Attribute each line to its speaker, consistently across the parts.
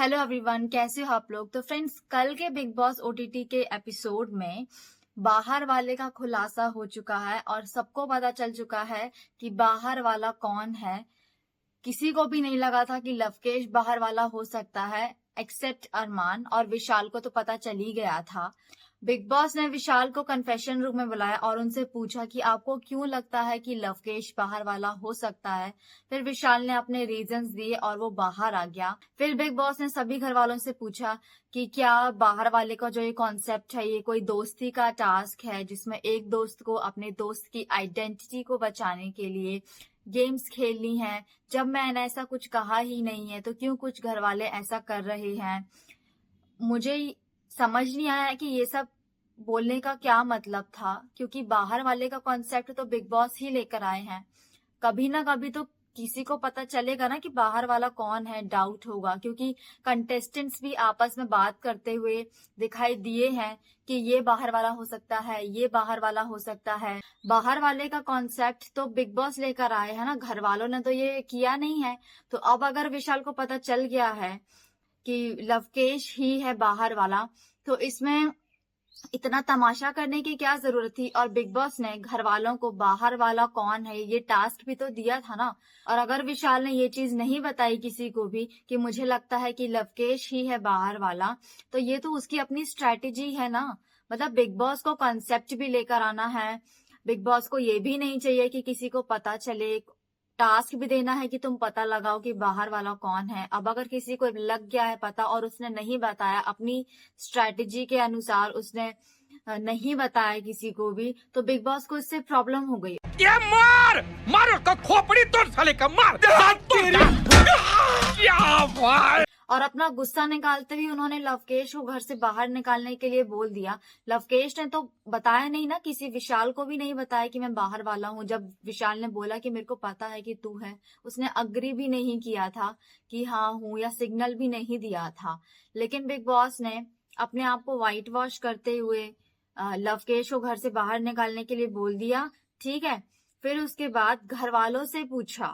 Speaker 1: Hello everyone, कैसे हो आप लोग। तो फ्रेंड्स, कल के बिग बॉस ओटीटी के एपिसोड में बाहर वाले का खुलासा हो चुका है और सबको पता चल चुका है कि बाहर वाला कौन है। किसी को भी नहीं लगा था कि लवकेश बाहर वाला हो सकता है, एक्सेप्ट अरमान, और विशाल को तो पता चल ही गया था। बिग बॉस ने विशाल को कन्फेशन रूम में बुलाया और उनसे पूछा कि आपको क्यों लगता है कि लवकेश बाहर वाला हो सकता है। फिर विशाल ने अपने रीजंस दिए और वो बाहर आ गया। फिर बिग बॉस ने सभी घर वालों से पूछा कि क्या बाहर वाले का जो ये कॉन्सेप्ट है, ये कोई दोस्ती का टास्क है जिसमें एक दोस्त को अपने दोस्त की आइडेंटिटी को बचाने के लिए गेम्स खेलनी है। जब मैंने ऐसा कुछ कहा ही नहीं है तो क्यों कुछ घर वाले ऐसा कर रहे हैं। मुझे समझ नहीं आया कि ये सब बोलने का क्या मतलब था, क्योंकि बाहर वाले का कॉन्सेप्ट तो बिग बॉस ही लेकर आए हैं। कभी ना कभी तो किसी को पता चलेगा ना कि बाहर वाला कौन है, डाउट होगा, क्योंकि कंटेस्टेंट्स भी आपस में बात करते हुए दिखाई दिए हैं कि ये बाहर वाला हो सकता है, ये बाहर वाला हो सकता है। बाहर वाले का कॉन्सेप्ट तो बिग बॉस लेकर आए हैं ना, घर वालों ने तो ये किया नहीं है। तो अब अगर विशाल को पता चल गया है कि लवकेश ही है बाहर वाला, तो इसमें इतना तमाशा करने की क्या जरूरत थी। और बिग बॉस ने घर वालों को बाहर वाला कौन है ये टास्क भी तो दिया था ना। और अगर विशाल ने ये चीज नहीं बताई किसी को भी कि मुझे लगता है कि लवकेश ही है बाहर वाला, तो ये तो उसकी अपनी स्ट्रेटेजी है ना। मतलब बिग बॉस को कॉन्सेप्ट भी लेकर आना है। बिग बॉस को ये भी नहीं चाहिए कि किसी को पता चले। टास्क भी देना है कि तुम पता लगाओ कि बाहर वाला कौन है। अब अगर किसी को लग गया है पता और उसने नहीं बताया, अपनी स्ट्रेटेजी के अनुसार उसने नहीं बताया किसी को भी, तो बिग बॉस को इससे प्रॉब्लम हो गई।
Speaker 2: ये मार मार उसको, खोपड़ी तोड़ साले का, मार क्या भाई।
Speaker 1: और अपना गुस्सा निकालते हुए उन्होंने लवकेश को घर से बाहर निकालने के लिए बोल दिया। लवकेश ने तो बताया नहीं ना, किसी विशाल को भी नहीं बताया कि मैं बाहर वाला हूँ। जब विशाल ने बोला कि मेरे को पता है कि तू है, उसने अग्री भी नहीं किया था कि हाँ हूँ, या सिग्नल भी नहीं दिया था। लेकिन बिग बॉस ने अपने आप को व्हाइट वॉश करते हुए लवकेश को घर से बाहर निकालने के लिए बोल दिया। ठीक है। फिर उसके बाद घर वालों से पूछा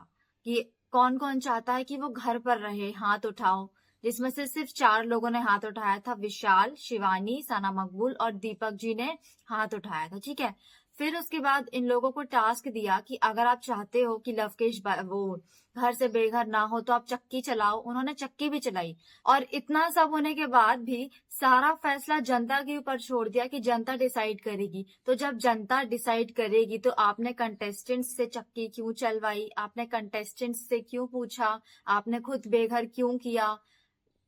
Speaker 1: कि कौन कौन चाहता है कि वो घर पर रहे, हाथ उठाओ। जिसमें से सिर्फ 4 लोगों ने हाथ उठाया था, विशाल, शिवानी, सना मकबूल और दीपक जी ने हाथ उठाया था। ठीक है। फिर उसके बाद इन लोगों को टास्क दिया कि अगर आप चाहते हो कि लवकेश वो घर से बेघर ना हो तो आप चक्की चलाओ। उन्होंने चक्की भी चलाई। और इतना सब होने के बाद भी सारा फैसला जनता के ऊपर छोड़ दिया कि जनता डिसाइड करेगी। तो जब जनता डिसाइड करेगी तो आपने कंटेस्टेंट्स से चक्की क्यों चलवाई, आपने कंटेस्टेंट्स से क्यों पूछा, आपने खुद बेघर क्यों किया,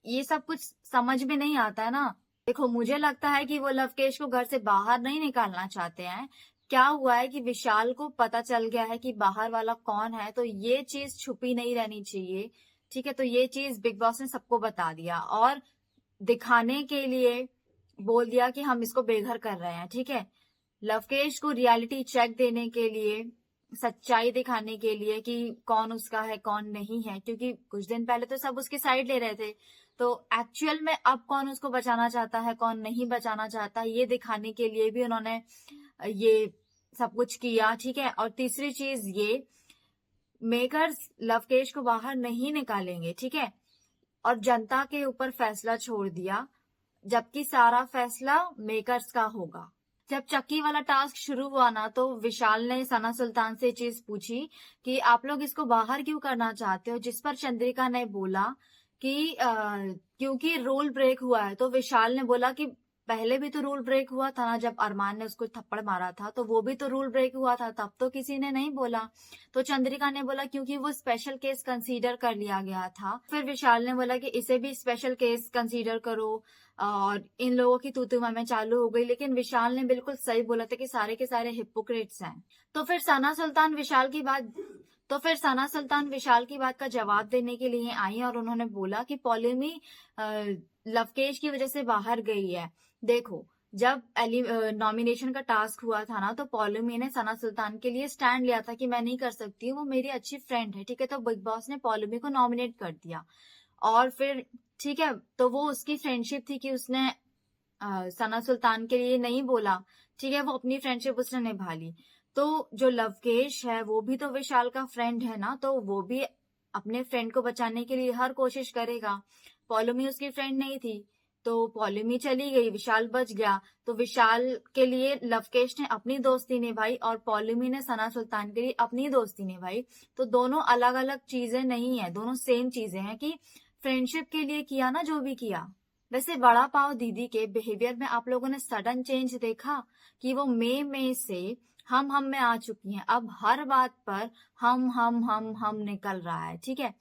Speaker 1: ये सब कुछ समझ में नहीं आता है ना। देखो, मुझे लगता है कि वो लवकेश को घर से बाहर नहीं निकालना चाहते हैं। क्या हुआ है कि विशाल को पता चल गया है कि बाहर वाला कौन है, तो ये चीज छुपी नहीं रहनी चाहिए। ठीक है। तो ये चीज बिग बॉस ने सबको बता दिया और दिखाने के लिए बोल दिया कि हम इसको बेघर कर रहे हैं। ठीक है। लवकेश को रियलिटी चेक देने के लिए, सच्चाई दिखाने के लिए कि कौन उसका है कौन नहीं है, क्योंकि कुछ दिन पहले तो सब उसकी साइड ले रहे थे। तो एक्चुअल में अब कौन उसको बचाना चाहता है कौन नहीं बचाना चाहता, ये दिखाने के लिए भी उन्होंने ये सब कुछ किया। ठीक है। और तीसरी चीज ये, मेकर्स लवकेश को बाहर नहीं निकालेंगे। ठीक है। और जनता के ऊपर फैसला छोड़ दिया, जबकि सारा फैसला मेकर्स का होगा। जब चक्की वाला टास्क शुरू हुआ ना, तो विशाल ने सना सुल्तान से चीज पूछी कि आप लोग इसको बाहर क्यों करना चाहते हो, जिस पर चंद्रिका ने बोला कि क्योंकि रूल ब्रेक हुआ है। तो विशाल ने बोला कि पहले भी तो रूल ब्रेक हुआ था ना, जब अरमान ने उसको थप्पड़ मारा था तो वो भी तो रूल ब्रेक हुआ था, तब तो किसी ने नहीं बोला। तो चंद्रिका ने बोला क्योंकि वो स्पेशल केस कंसीडर कर लिया गया था। फिर विशाल ने बोला कि इसे भी स्पेशल केस कंसीडर करो। और इन लोगों की तू में चालू हो गई। लेकिन विशाल ने बिल्कुल सही बोला था कि सारे के सारे हिपोक्रेट्स हैं। तो फिर सना सुल्तान विशाल की बात का जवाब देने के लिए आई और उन्होंने बोला कि पॉलिमी लवकेश की वजह से बाहर गई है। देखो, जब नॉमिनेशन का टास्क हुआ था ना, तो पॉलिमी ने सना सुल्तान के लिए स्टैंड लिया था कि मैं नहीं कर सकती हूँ, वो मेरी अच्छी फ्रेंड है। ठीक है। तो बिग बॉस ने पॉलिमी को नॉमिनेट कर दिया। और फिर ठीक है, तो वो उसकी फ्रेंडशिप थी कि उसने सना सुल्तान के लिए नहीं बोला। ठीक है। वो अपनी फ्रेंडशिप उसने निभा ली। तो जो लवकेश है वो भी तो विशाल का फ्रेंड है ना, तो वो भी अपने फ्रेंड को बचाने के लिए हर कोशिश करेगा। पॉलुमी उसकी फ्रेंड नहीं थी, तो पॉलुमी चली गई, विशाल बच गया। तो विशाल के लिए लवकेश ने अपनी दोस्ती निभाई और पॉलुमी ने सना सुल्तान के लिए अपनी दोस्ती निभाई। तो दोनों अलग अलग चीजें नहीं है, दोनों सेम चीजें हैं कि फ्रेंडशिप के लिए किया ना जो भी किया। वैसे बड़ा पाव दीदी के बिहेवियर में आप लोगों ने सडन चेंज देखा कि वो में से हम में आ चुकी हैं। अब हर बात पर हम निकल रहा है, ठीक है।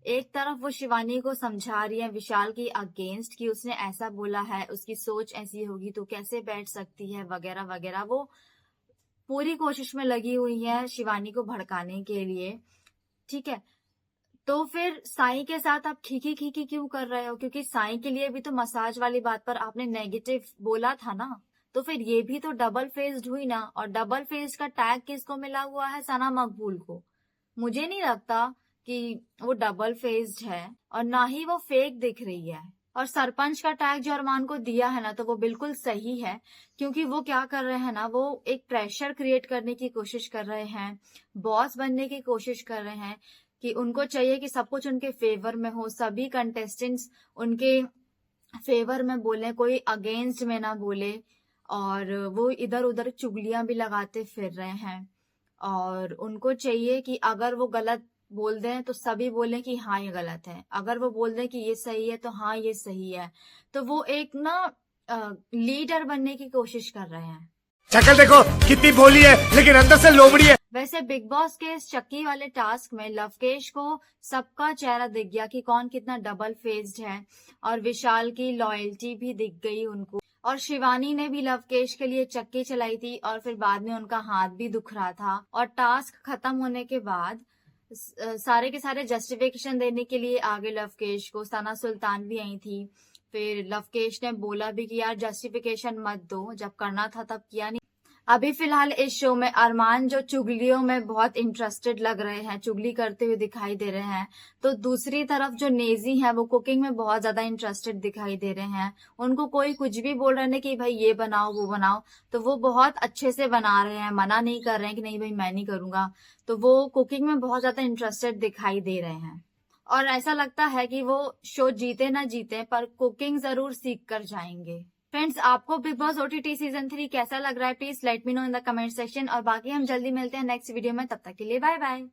Speaker 1: एक तरफ वो शिवानी को समझा रही है विशाल की अगेंस्ट कि उसने ऐसा बोला है, उसकी सोच ऐसी होगी तो कैसे बैठ सकती है वगैरह वगैरह। वो पूरी कोशिश में लगी हुई है शिवानी को भड़काने के लिए, ठीक है। तो फिर साई के साथ आप खीखी खीखी क्यों कर रहे हो? क्योंकि साई के लिए भी तो मसाज वाली बात पर आपने नेगेटिव बोला था ना, तो फिर ये भी तो डबल फेस्ड हुई ना। और डबल फेस्ड का टैग किसको मिला हुआ है? सना मकबूल को। मुझे नहीं लगता कि वो डबल फेस्ड है और ना ही वो फेक दिख रही है। और सरपंच का टैग जो अरमान को दिया है ना, तो वो बिल्कुल सही है, क्योंकि वो क्या कर रहे हैं ना, वो एक प्रेशर क्रिएट करने की कोशिश कर रहे हैं, बॉस बनने की कोशिश कर रहे हैं कि उनको चाहिए कि सब कुछ उनके फेवर में हो, सभी कंटेस्टेंट्स उनके फेवर में बोले, कोई अगेंस्ट में ना बोले। और वो इधर उधर चुगलियां भी लगाते फिर रहे हैं और उनको चाहिए कि अगर वो गलत बोल दें तो सभी बोलें कि हाँ ये गलत है, अगर वो बोल दें कि ये सही है तो हाँ ये सही है। तो वो एक ना लीडर बनने की कोशिश कर रहे हैं।
Speaker 3: शक्ल देखो कितनी भोली है लेकिन अंदर से लोमड़ी है।
Speaker 1: वैसे बिग बॉस के इस चक्की वाले टास्क में लवकेश को सबका चेहरा दिख गया कि कौन कितना डबल फेस्ड है, और विशाल की लॉयल्टी भी दिख गई उनको। और शिवानी ने भी लवकेश के लिए चक्की चलाई थी और फिर बाद में उनका हाथ भी दुख रहा था। और टास्क खत्म होने के बाद सारे के सारे जस्टिफिकेशन देने के लिए आगे लवकेश को सना सुल्तान भी आई थी। फिर लवकेश ने बोला भी कि यार जस्टिफिकेशन मत दो, जब करना था तब किया नहीं। अभी फिलहाल इस शो में अरमान जो चुगलियों में बहुत इंटरेस्टेड लग रहे हैं, चुगली करते हुए दिखाई दे रहे हैं, तो दूसरी तरफ जो नेजी है वो कुकिंग में बहुत ज्यादा इंटरेस्टेड दिखाई दे रहे हैं। उनको कोई कुछ भी बोल रहे हैं कि भाई ये बनाओ वो बनाओ, तो वो बहुत अच्छे से बना रहे हैं, मना नहीं कर रहे हैं कि नहीं भाई मैं नहीं करूंगा। तो वो कुकिंग में बहुत ज्यादा इंटरेस्टेड दिखाई दे रहे हैं और ऐसा लगता है कि वो शो जीते ना जीते पर कुकिंग जरूर सीख कर जाएंगे। फ्रेंड्स, आपको बिग बॉस OTT सीजन 3 कैसा लग रहा है? Please let me know in the comment section. और बाकी हम जल्दी मिलते हैं नेक्स्ट वीडियो में, तब तक के लिए बाय बाय।